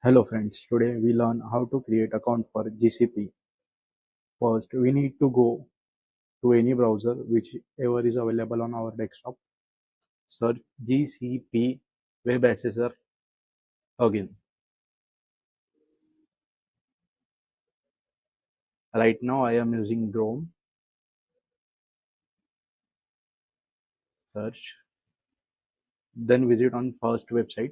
Hello friends, today we learn how to create account for GCP. First, we need to go to any browser whichever is available on our desktop. Search GCP web accessor again. Right now I am using Chrome. Search. Then visit on first website.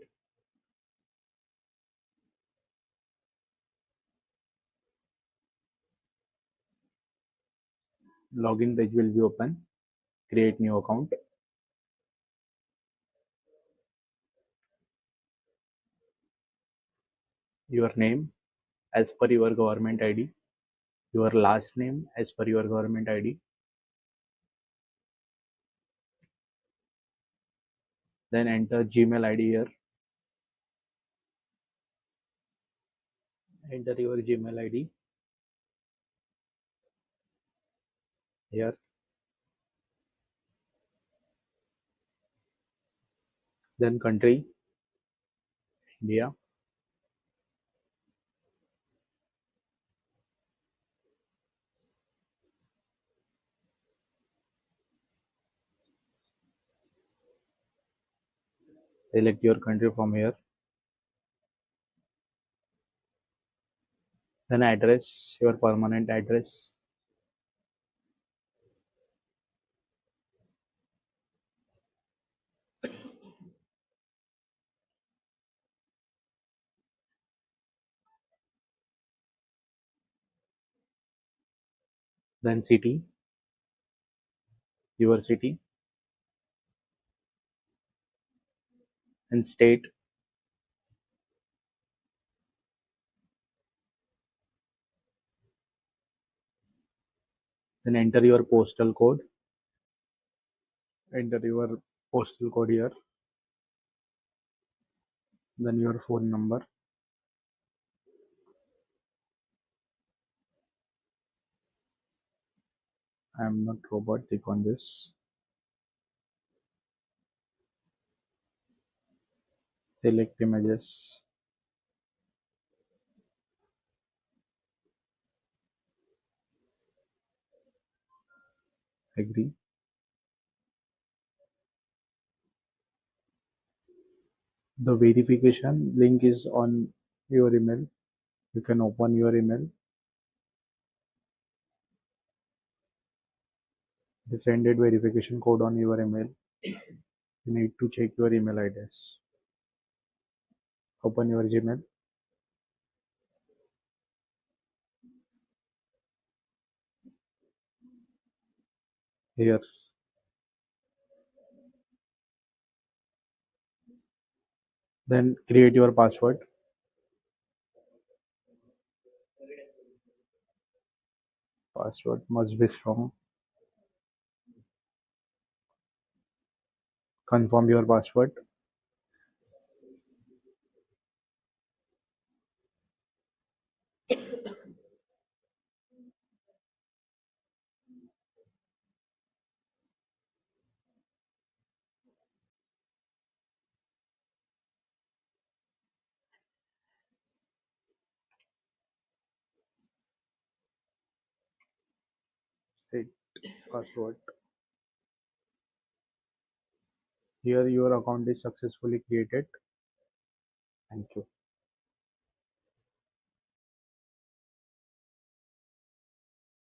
Login page will be open. Create new account. Your name as per your government ID. Your last name as per your government ID. Then enter Gmail ID here. Enter your Gmail ID here. Then country India. Select your country from here. Then address, your permanent address. Then city, your city. And state. Then enter your postal code. Enter your postal code here. Then your phone number. I am not robot. Click on this. Select images. Agree. The verification link is on your email. You can open your email. Send it verification code on your email. You need to check your email address. Open your Gmail. Here. Then create your password. Password must be strong. Confirm your password. Set password. Here your account is successfully created. Thank you.